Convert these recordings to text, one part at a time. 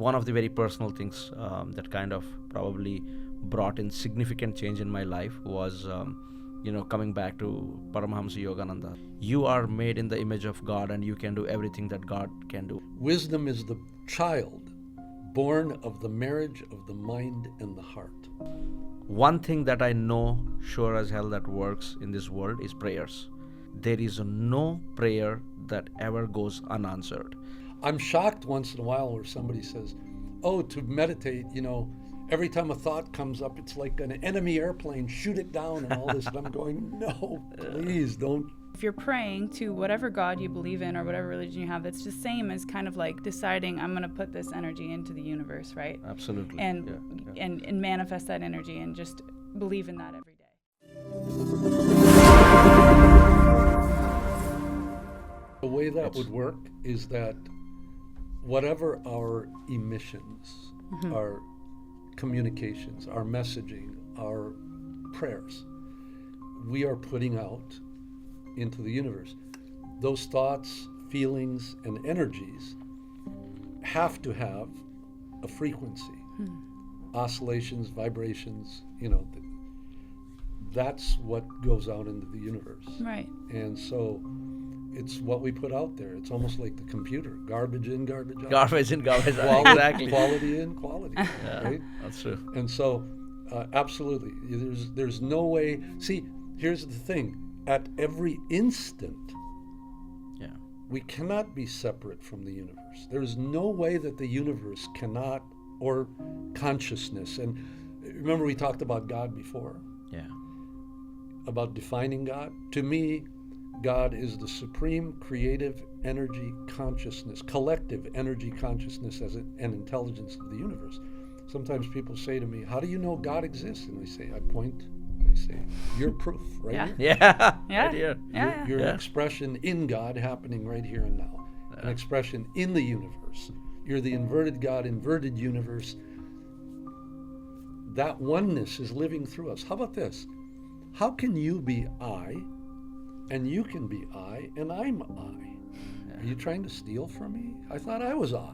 one of the very personal things that kind of probably brought in significant change in my life was coming back to Paramahamsa Yogananda. You are made in the image of God, and you can do everything that God can do. Wisdom is the child born of the marriage of the mind and the heart. One thing that I know sure as hell that works in this world is prayers. There is no prayer that ever goes unanswered. I'm shocked once in a while where somebody says, oh, to meditate, every time a thought comes up, it's like an enemy airplane, shoot it down and all this. And I'm going, no, please don't. If you're praying to whatever God you believe in or whatever religion you have, it's the same as kind of like deciding I'm going to put this energy into the universe, right? Absolutely. And manifest that energy and just believe in that every day. The way that would work is that whatever our emissions, our communications, our messaging, our prayers, we are putting out into the universe. Those thoughts, feelings, and energies have to have a frequency. Oscillations, vibrations, that's what goes out into the universe. Right. And so it's what we put out there. It's almost like the computer. Garbage in, garbage out. Garbage in, garbage out. Exactly. Quality in, quality out, right? That's true. And so, absolutely, there's no way. See, here's the thing. At every instant, we cannot be separate from the universe. There is no way that the universe cannot, or consciousness. And remember we talked about God before. Yeah. About defining God. To me, God is the supreme creative energy consciousness, collective energy consciousness as an intelligence of the universe. Sometimes people say to me, how do you know God exists? And I say, I point, and I say, you're proof, right here. Yeah. Yeah. Right here. You're an expression in God happening right here and now. An expression in the universe. You're the inverted God, inverted universe. That oneness is living through us. How about this? How can you be I, and you can be I, and I'm I? Are you trying to steal from me? I thought I was I.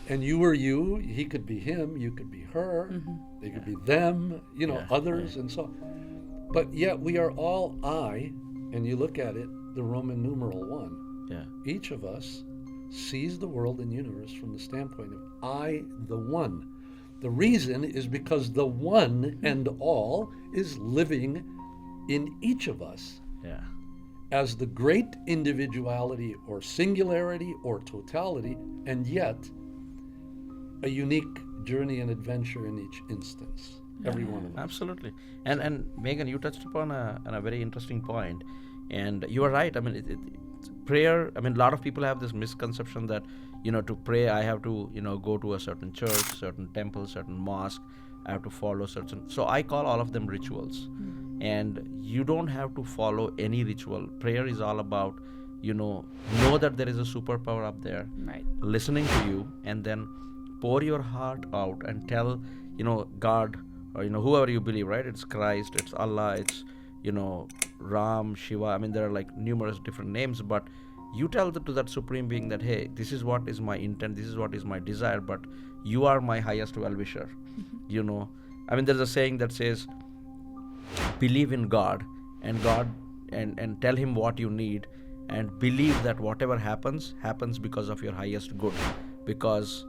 And you were you, he could be him, you could be her, they could be them, others, and so on. But yet we are all I, and you look at it, the Roman numeral 1. Yeah. Each of us sees the world and universe from the standpoint of I, the one. The reason is because the one and all is living in each of us. Yeah. As the great individuality or singularity or totality, and yet a unique journey and adventure in each instance. Every one of us. Absolutely. And Megan, you touched upon a very interesting point, and you are right. I mean, prayer. I mean, a lot of people have this misconception that to pray I have to go to a certain church, certain temple, certain mosque. I have to follow certain. So I call all of them rituals. And you don't have to follow any ritual. Prayer is all about, know that there is a superpower up there, right, listening to you, and then pour your heart out and tell, God, or, whoever you believe, right? It's Christ, it's Allah, it's, Ram, Shiva. I mean, there are like numerous different names, but you tell to that supreme being that, hey, this is what is my intent, this is what is my desire, but you are my highest well-wisher. I mean, there's a saying that says, believe in God and tell him what you need, and believe that whatever happens because of your highest good. Because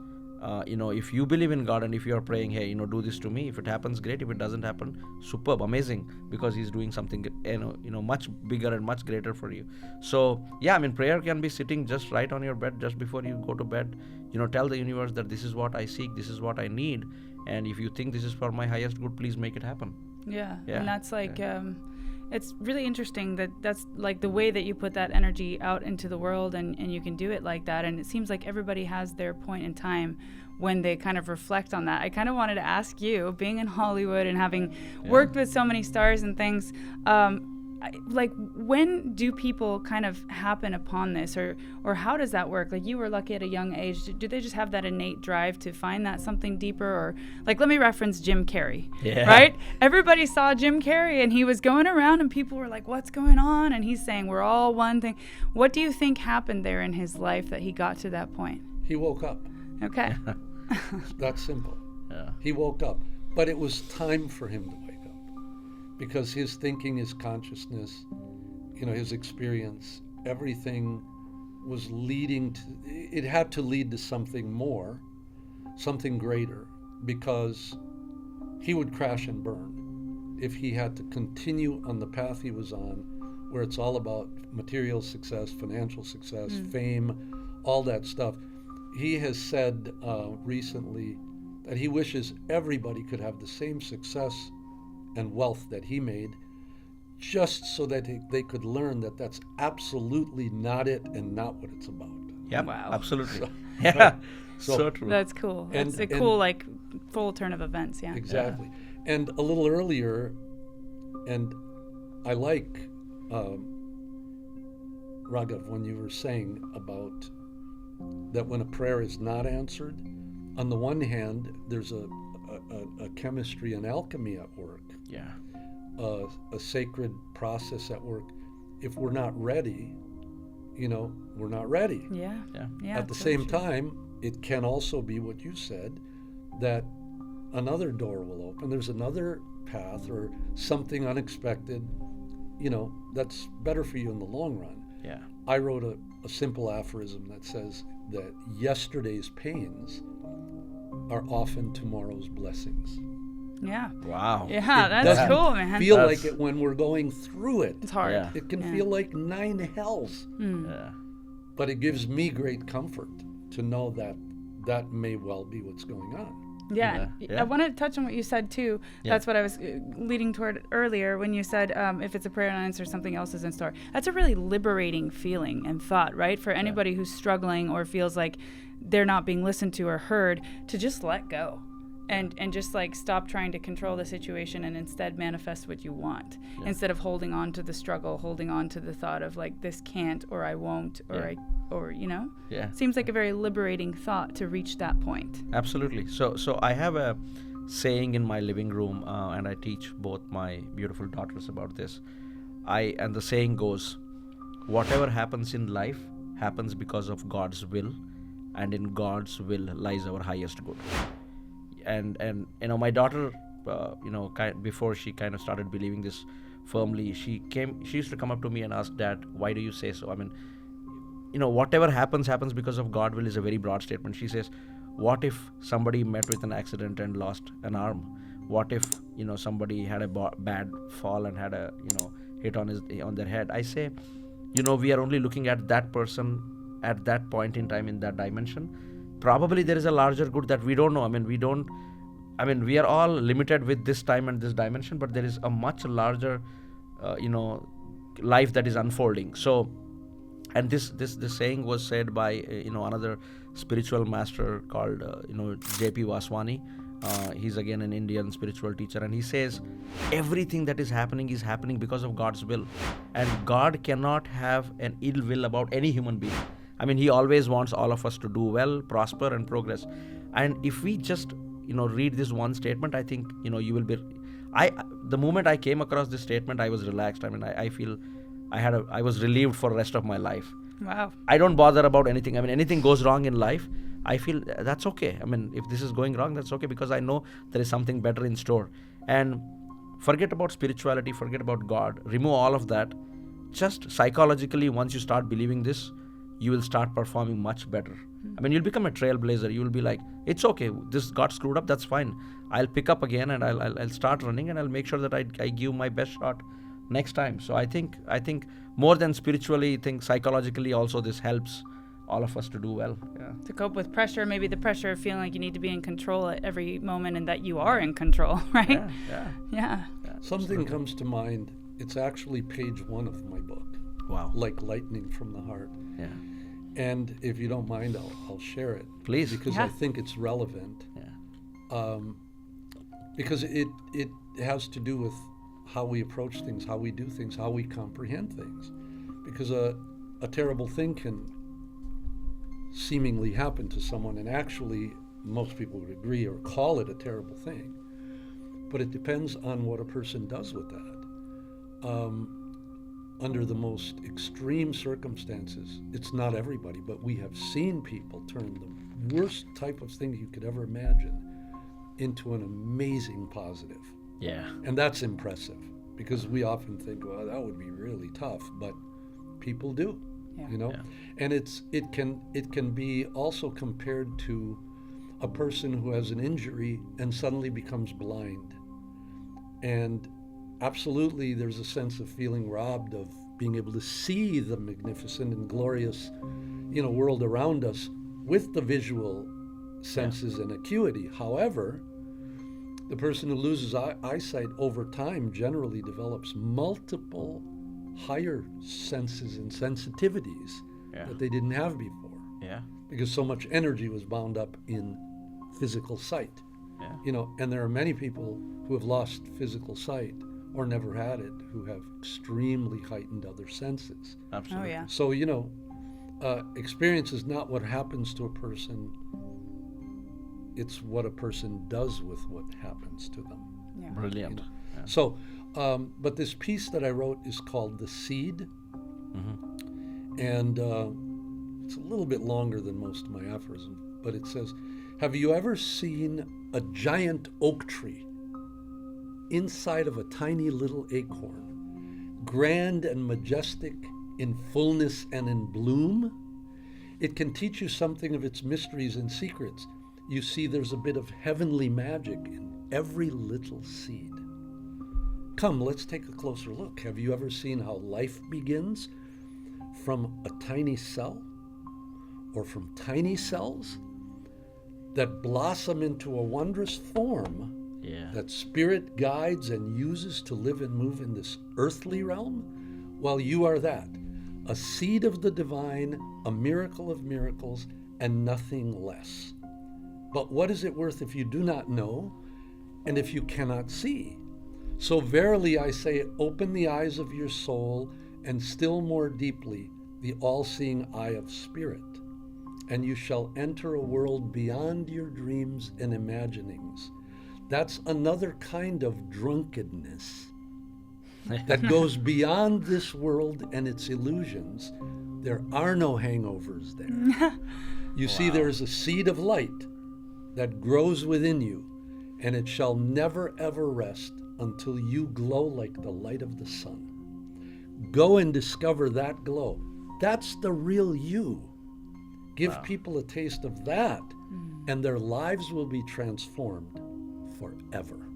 if you believe in God and if you are praying, hey, do this to me, if it happens, great. If it doesn't happen, superb, amazing, because he's doing something much bigger and much greater for you. So yeah, I mean, prayer can be sitting just right on your bed just before you go to bed. Tell the universe that this is what I seek, this is what I need, and if you think this is for my highest good, please make it happen. Yeah. And that's like it's really interesting that's like the way that you put that energy out into the world, and you can do it like that. And it seems like everybody has their point in time when they kind of reflect on that. I kind of wanted to ask you, being in Hollywood and having worked with so many stars and things, like, when do people kind of happen upon this, or how does that work? Like, you were lucky at a young age. Do they just have that innate drive to find that something deeper? Or, like, let me reference Jim Carrey, right? Everybody saw Jim Carrey, and he was going around, and people were like, what's going on? And he's saying, we're all one thing. What do you think happened there in his life that he got to that point? He woke up. Okay. That's simple. Yeah. He woke up. But it was time for him to wake up because his thinking, his consciousness, his experience, everything was leading to, it had to lead to something more, something greater, because he would crash and burn if he had to continue on the path he was on, where it's all about material success, financial success, fame, all that stuff. He has said recently that he wishes everybody could have the same success and wealth that he made, just so that they could learn that that's absolutely not it and not what it's about. Yeah, Wow. absolutely. Yeah, So- so true. That's cool. And- That's a and- cool, like, full turn of events. Yeah. Exactly. And a little earlier, and I like, Raghav, when you were saying about that when a prayer is not answered, on the one hand, there's a chemistry and alchemy at work, Yeah. a sacred process at work. If we're not ready, we're not ready. Yeah. Yeah. Yeah. At the so same true. time, it can also be what you said, that another door will open. There's another path or something unexpected, that's better for you in the long run. Yeah. I wrote a simple aphorism that says that yesterday's pains are often tomorrow's blessings. Yeah. Wow. Yeah, It that's doesn't cool, man. feel That's- like it when we're going through it. It's hard. Yeah. It can Yeah. feel like 9 hells. Yeah. But it gives me great comfort to know that that may well be what's going on. Yeah, Yeah. I want to touch on what you said too. Yeah. That's what I was leading toward earlier when you said if it's a prayer and answer, something else is in store. That's a really liberating feeling and thought, right? For anybody who's struggling or feels like they're not being listened to or heard, to just let go. And just like stop trying to control the situation and instead manifest what you want, instead of holding on to the struggle, holding on to the thought of like this can't or I won't or Yeah. Seems like a very liberating thought to reach that point. Absolutely. So I have a saying in my living room, and I teach both my beautiful daughters about this. And the saying goes, whatever happens in life happens because of God's will, and in God's will lies our highest good. And my daughter, before she kind of started believing this firmly, she used to come up to me and ask, Dad, why do you say so? I mean, whatever happens because of God will is a very broad statement. She says, what if somebody met with an accident and lost an arm? What if somebody had a bad fall and had a hit on their head? I say, we are only looking at that person at that point in time in that dimension. Probably there is a larger good that we don't know. We are all limited with this time and this dimension, but there is a much larger life that is unfolding. So, and this saying was said by another spiritual master called J.P. Vaswani. He's again an Indian spiritual teacher, and he says everything that is happening because of God's will, and God cannot have an ill will about any human being. He always wants all of us to do well, prosper, and progress. And if we just read this one statement, I think you will be. The moment I came across this statement, I was relaxed. I feel I was relieved for the rest of my life. Wow. I don't bother about anything. Anything goes wrong in life, I feel that's okay. If this is going wrong, that's okay, because I know there is something better in store. And forget about spirituality, forget about God, remove all of that. Just psychologically, once you start believing this, you will start performing much better. You'll become a trailblazer. You will be like, it's okay, this got screwed up, that's fine. I'll pick up again and I'll start running, and I'll make sure that I give my best shot next time. So I think more than spiritually, I think psychologically also this helps all of us to do well. Yeah. To cope with pressure, maybe the pressure of feeling like you need to be in control at every moment and that you are in control, right? Yeah. Something comes to mind. It's actually page 1 of my book. Wow. Like lightning from the heart. Yeah. And if you don't mind, I'll share it. Please. Because Yeah. I think it's relevant. Yeah. Because it has to do with how we approach things, how we do things, how we comprehend things. Because a terrible thing can seemingly happen to someone, and actually most people would agree or call it a terrible thing. But it depends on what a person does with that. Under the most extreme circumstances, it's not everybody, but we have seen people turn worst type of thing you could ever imagine into an amazing positive. Yeah. And that's impressive, because we often think, well, that would be really tough, but people do, Yeah. you know. Yeah. And it can be also compared to a person who has an injury and suddenly becomes blind. And absolutely, there's a sense of feeling robbed of being able to see the magnificent and glorious, world around us with the visual senses and acuity. However, the person who loses eyesight over time generally develops multiple higher senses and sensitivities Yeah. that they didn't have before, Yeah. because so much energy was bound up in physical sight. Yeah. And there are many people who have lost physical sight or never had it who have extremely heightened other senses. Absolutely. Oh, yeah. So, experience is not what happens to a person, it's what a person does with what happens to them. Yeah. Brilliant. Yeah. So, but this piece that I wrote is called The Seed, Mm-hmm. and it's a little bit longer than most of my aphorisms, but it says, have you ever seen a giant oak tree inside of a tiny little acorn, grand and majestic in fullness and in bloom? It can teach you something of its mysteries and secrets. You see, there's a bit of heavenly magic in every little seed. Come, let's take a closer look. Have you ever seen how life begins from a tiny cell, or from tiny cells that blossom into a wondrous form Yeah. that spirit guides and uses to live and move in this earthly realm? Well, you are that, a seed of the divine, a miracle of miracles, and nothing less. But what is it worth if you do not know, and if you cannot see? So verily I say, open the eyes of your soul, and still more deeply the all-seeing eye of spirit, and you shall enter a world beyond your dreams and imaginings. That's another kind of drunkenness that goes beyond this world and its illusions. There are no hangovers there. You see, there is a seed of light that grows within you, and it shall never ever rest until you glow like the light of the sun. Go and discover that glow. That's the real you. Give Wow. people a taste of that, and their lives will be transformed forever.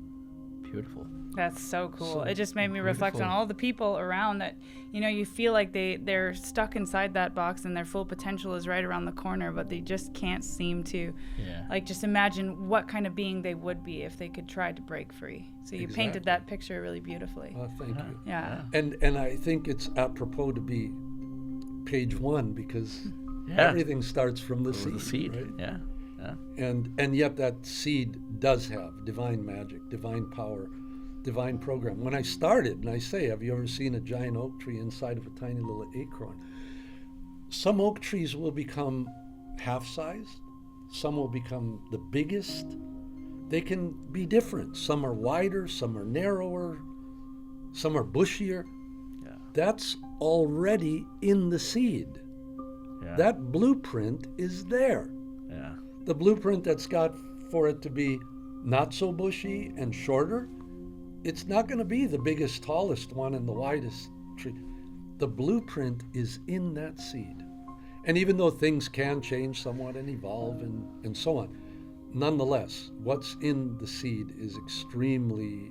Beautiful. That's so cool. So It just made me reflect on beautiful. all the people around that, you feel like they're stuck inside that box and their full potential is right around the corner, but they just can't seem to, Yeah. just imagine what kind of being they would be if they could try to break free. So you painted Exactly. that picture really beautifully. Thank you. Yeah. And I think it's apropos to be page 1, because Yeah. everything starts from the It was seed. the seed. Right? Yeah. Yeah. And yet that seed does have divine magic, divine power, divine program. When I started, and I say, have you ever seen a giant oak tree inside of a tiny little acorn? Some oak trees will become half-sized. Some will become the biggest. They can be different. Some are wider, some are narrower, some are bushier. Yeah. That's already in the seed. Yeah. That blueprint is there. Yeah. The blueprint that's got for it to be not so bushy and shorter, it's not going to be the biggest, tallest one and the widest tree. The blueprint is in that seed. And even though things can change somewhat and evolve and so on, nonetheless, what's in the seed is extremely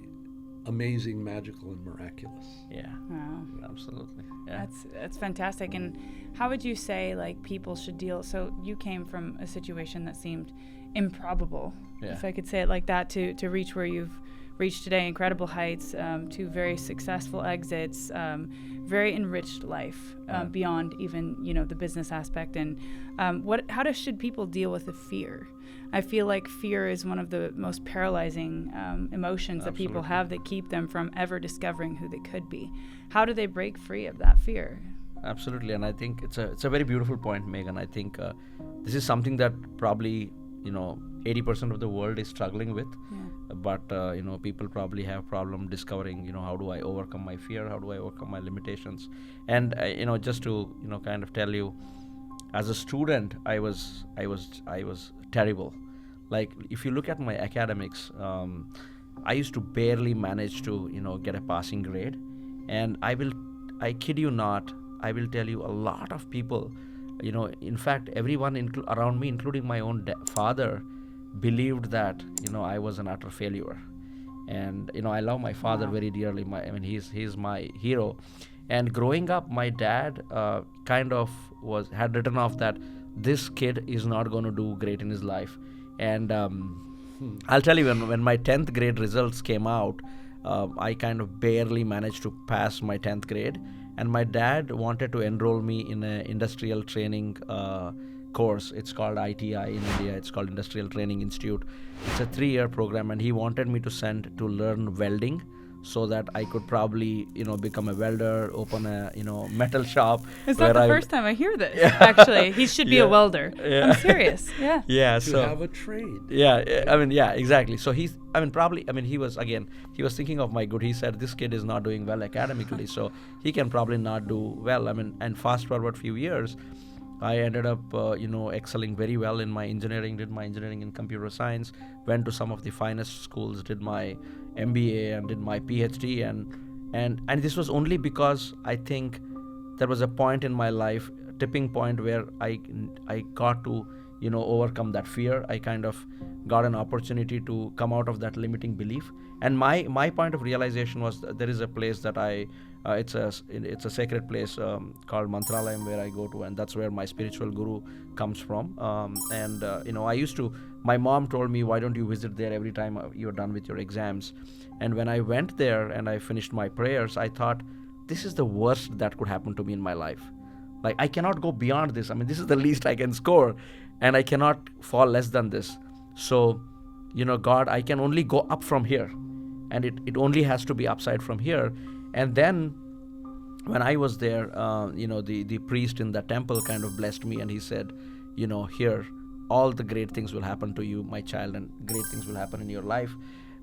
amazing, magical, and miraculous. Yeah. Wow. Absolutely. Yeah. That's fantastic. And how would you say people should deal? So you came from a situation that seemed improbable, Yeah. if I could say it like that, to reach where you've reached today, incredible heights, to very successful exits, very enriched life beyond even the business aspect. And how should people deal with the fear? I feel like fear is one of the most paralyzing emotions that people Absolutely. have that keep them from ever discovering who they could be. How do they break free of that fear? Absolutely, and I think it's a very beautiful point, Megan. I think this is something that probably 80% of the world is struggling with. Yeah. But people probably have problem discovering how do I overcome my fear, how do I overcome my limitations. And just to kind of tell you, as a student, I was terrible. Like if you look at my academics, I used to barely manage to get a passing grade, and I kid you not, I will tell you a lot of people, in fact everyone around me, including my own father, believed that I was an utter failure. And I love my father Wow. very dearly. He's my hero. And growing up, my dad kind of was had written off that this kid is not going to do great in his life. And I'll tell you, when my 10th grade results came out, I kind of barely managed to pass my 10th grade. And my dad wanted to enroll me in an industrial training course. It's called ITI in India. It's called Industrial Training Institute. It's a 3-year program, and he wanted me to send to learn welding, so that I could probably become a welder, open a metal shop. It's where not the I- first time I hear this. Actually, he should be Yeah. a welder. Yeah. I'm serious. Yeah. Yeah, To so have a trade. yeah, exactly. So he was thinking of my good. He said this kid is not doing well academically, so he can probably not do well. And fast forward few years, I ended up excelling very well in my engineering. Did my engineering in computer science. Went to some of the finest schools. Did my MBA and did my PhD. And this was only because I think there was a point in my life, tipping point, where I got to overcome that fear. I kind of got an opportunity to come out of that limiting belief. And my point of realization was that there is a place that it's a sacred place called Mantralayam, where I go to, and that's where my spiritual guru comes from. I used to. My mom told me, why don't you visit there every time you're done with your exams? And when I went there and I finished my prayers, I thought, this is the worst that could happen to me in my life. Like, I cannot go beyond this. This is the least I can score, and I cannot fall less than this. So, God, I can only go up from here, and it only has to be upside from here. And then when I was there, the priest in the temple kind of blessed me, and he said, here, all the great things will happen to you, my child, and great things will happen in your life.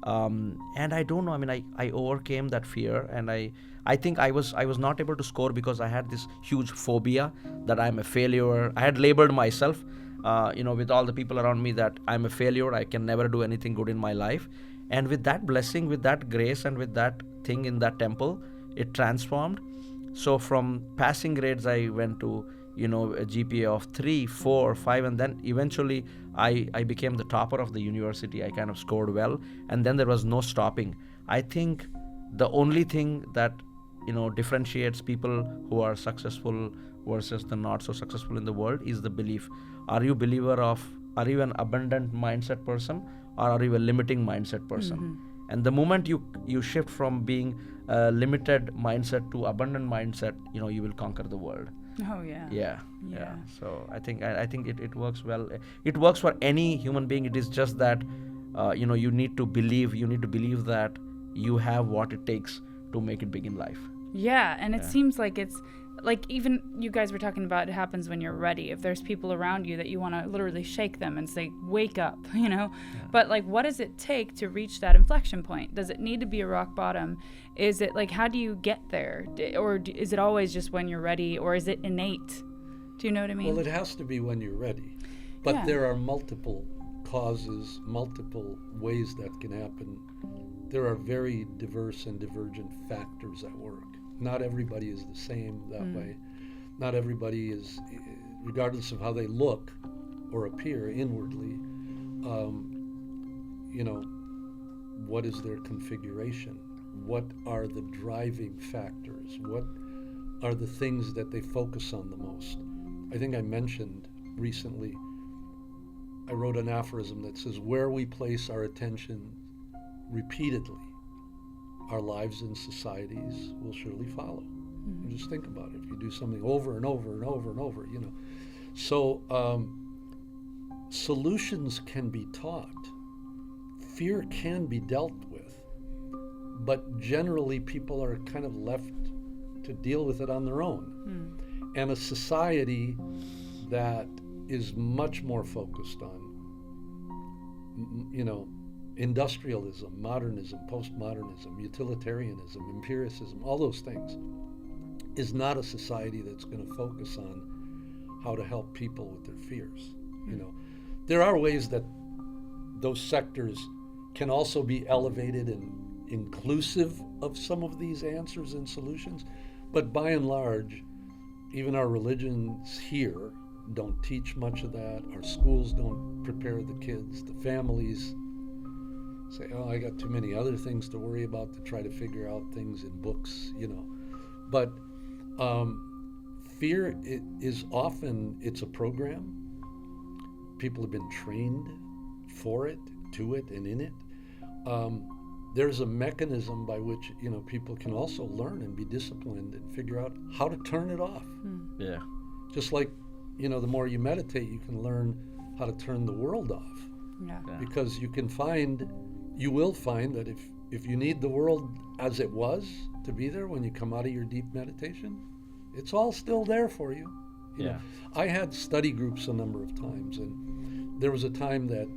And I don't know, I overcame that fear, and I think I was not able to score because I had this huge phobia that I'm a failure. I had labeled myself, with all the people around me, that I'm a failure, I can never do anything good in my life. And with that blessing, with that grace, and with that thing in that temple, it transformed. So from passing grades, I went to a GPA of 3, 4, 5, and then eventually I became the topper of the university. I kind of scored well, and then there was no stopping. I think the only thing that differentiates people who are successful versus the not so successful in the world is the belief. Are you an abundant mindset person, or are you a limiting mindset person? Mm-hmm. And the moment you shift from being a limited mindset to abundant mindset, you will conquer the world. Oh yeah. Yeah. So I think it works well. It works for any human being. It is just that you need to believe. You need to believe that you have what it takes to make it big in life. Yeah, and it Yeah. seems like it's like, even you guys were talking about, it happens when you're ready. If there's people around you that you want to literally shake them and say, wake up, But like, what does it take to reach that inflection point? Does it need to be a rock bottom? Is it like, how do you get there? Or is it always just when you're ready, or is it innate? Do you know what I mean? Well, it has to be when you're ready. But Yeah. there are multiple causes, multiple ways that can happen. There are very diverse and divergent factors at work. Not everybody is the same that way. Not everybody is, regardless of how they look or appear inwardly, what is their configuration? What are the driving factors? What are the things that they focus on the most? I think I mentioned recently, I wrote an aphorism that says, where we place our attention repeatedly, our lives and societies will surely follow. Mm-hmm. Just think about it. If you do something over and over and over and over, So solutions can be taught. Fear can be dealt with. But generally, people are kind of left to deal with it on their own. And a society that is much more focused on, industrialism, modernism, postmodernism, utilitarianism, empiricism, all those things, is not a society that's going to focus on how to help people with their fears. You know, there are ways that those sectors can also be elevated and inclusive of some of these answers and solutions, but by and large, even our religions here don't teach much of that. Our schools don't prepare the kids. The families say, oh, I got too many other things to worry about to try to figure out things in books, you know. But fear is often, it's a program. People have been trained for it, to it, and in it. There's a mechanism by which, you know, people can also learn and be disciplined and figure out how to turn it off. Yeah. Just like, you know, the more you meditate, you can learn how to turn the world off. Yeah. Because you will find that if you need the world as it was to be there when you come out of your deep meditation, it's all still there for you. You know, I had study groups a number of times, and there was a time that,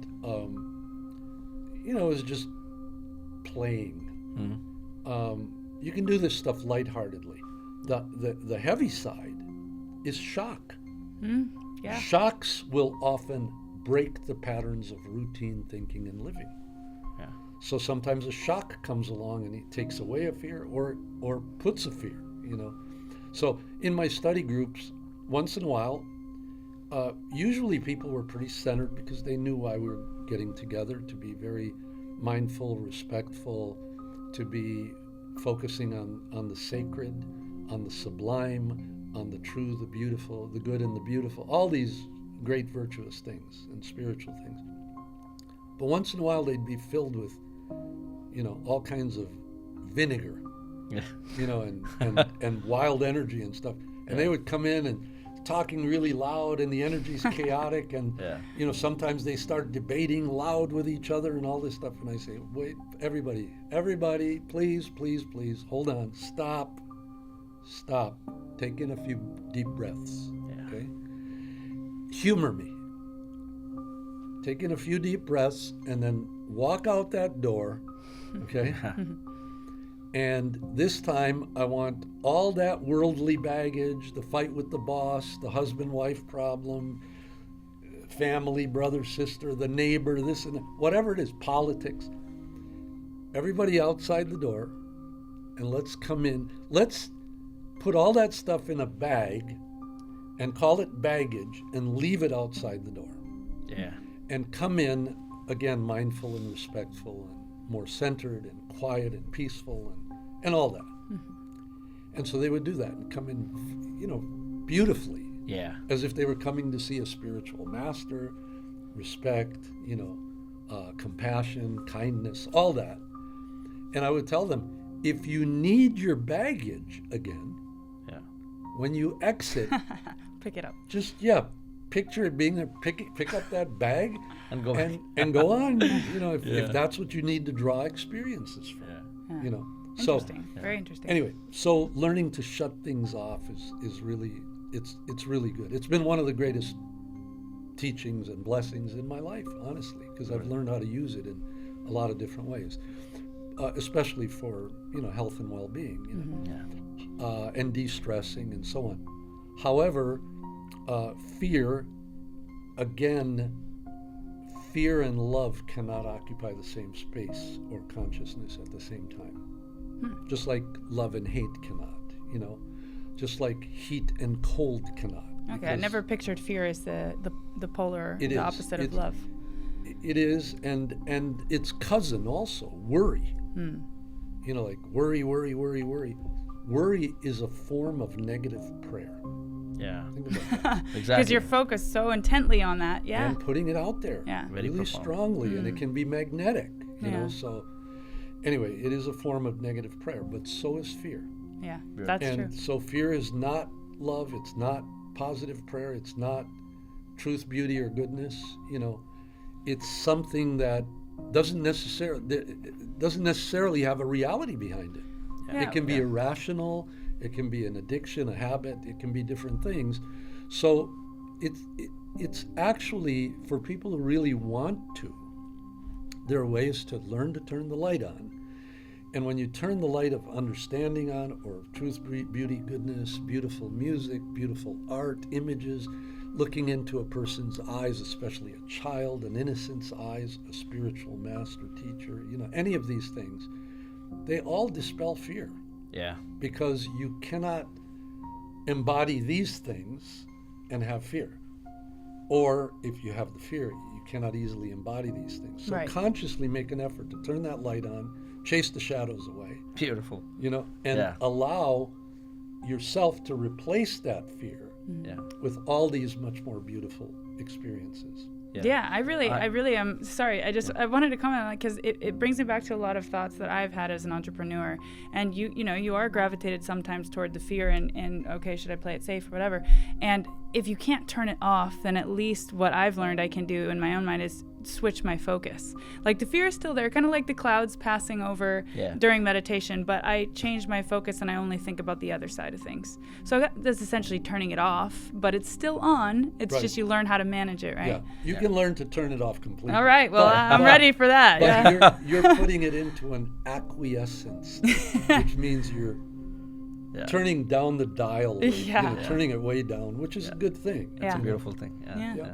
you know, it was just playing. You can do this stuff lightheartedly. The heavy side is shock. Yeah. Shocks will often break the patterns of routine thinking and living. Yeah. So sometimes a shock comes along and it takes away a fear or puts a fear, you know. So in my study groups, once in a while, usually people were pretty centered because they knew why we were getting together, to be very mindful, respectful, to be focusing on the sacred, on the sublime, on the true, the beautiful, the good and the beautiful, all these great virtuous things and spiritual things. But once in a while they'd be filled with, you know, all kinds of vinegar, you know, and wild energy and stuff. And they would come in and talking really loud, and the energy's chaotic, and you know, sometimes they start debating loud with each other and all this stuff. And I say, wait, everybody, please, hold on, stop, take in a few deep breaths, okay? Humor me. Take in a few deep breaths and then walk out that door, okay? And this time I want all that worldly baggage, the fight with the boss, the husband-wife problem, family, brother, sister, the neighbor, this and that, whatever it is, politics. Everybody outside the door, and let's come in. Let's put all that stuff in a bag and call it baggage and leave it outside the door. Yeah. And come in, again, mindful and respectful and more centered and quiet and peaceful and all that. And so they would do that and come in, you know, beautifully. Yeah. As if they were coming to see a spiritual master, respect, you know, compassion, kindness, all that. And I would tell them, if you need your baggage again, when you exit, pick it up. Just, picture it being there, pick up that bag And go and go on, you know, if that's what you need to draw experiences from, you know. Interesting. So, very interesting. Anyway, so learning to shut things off is really, it's really good. It's been one of the greatest teachings and blessings in my life, honestly, because I've learned how to use it in a lot of different ways, especially for, you know, health and well-being, you know, and de-stressing and so on. However, fear, again, fear and love cannot occupy the same space or consciousness at the same time. Just like love and hate cannot, you know, just like heat and cold cannot. Okay, I never pictured fear as the polar, the opposite of love. It is, and its cousin also, worry. You know, like worry. Worry is a form of negative prayer. Yeah. Think about that. Exactly. Because you're focused so intently on that. Yeah. And putting it out there Very really profound. strongly, and it can be magnetic, you know. So anyway, it is a form of negative prayer, but so is fear. Yeah, that's And true. so fear is not love, it's not positive prayer, it's not truth, beauty, or goodness, you know. It's something that doesn't necessarily have a reality behind it. Yeah. It can be irrational, it can be an addiction, a habit, it can be different things. So it's actually, for people who really want to, there are ways to learn to turn the light on And when you turn the light of understanding on, or of truth, beauty, goodness, beautiful music, beautiful art, images, looking into a person's eyes, especially a child, an innocent's eyes, a spiritual master, teacher, any of these things, they all dispel fear. Yeah. Because you cannot embody these things and have fear. Or if you have the fear, you cannot easily embody these things. So Right. consciously make an effort to turn that light on, chase the shadows away, Beautiful. and Yeah. allow yourself to replace that fear Yeah. with all these much more beautiful experiences. Yeah, I really am sorry. I wanted to comment on that because it brings me back to a lot of thoughts that I've had as an entrepreneur. And you are gravitated sometimes toward the fear and okay, should I play it safe or whatever. And if you can't turn it off, then at least what I've learned I can do in my own mind is switch my focus. Like the fear is still there, kind of like the clouds passing over during meditation, but I change my focus and I only think about the other side of things. So that's essentially turning it off, but it's still on. It's Right. just you learn how to manage it, right? Yeah, you can learn to turn it off completely. All right, well, I'm ready for that. But Yeah. you're putting it into an acquiescence, which means you're turning down the dial, or, Yeah. turning it way down, which is a good thing. It's Yeah. a beautiful thing. Yeah. Yeah. Yeah.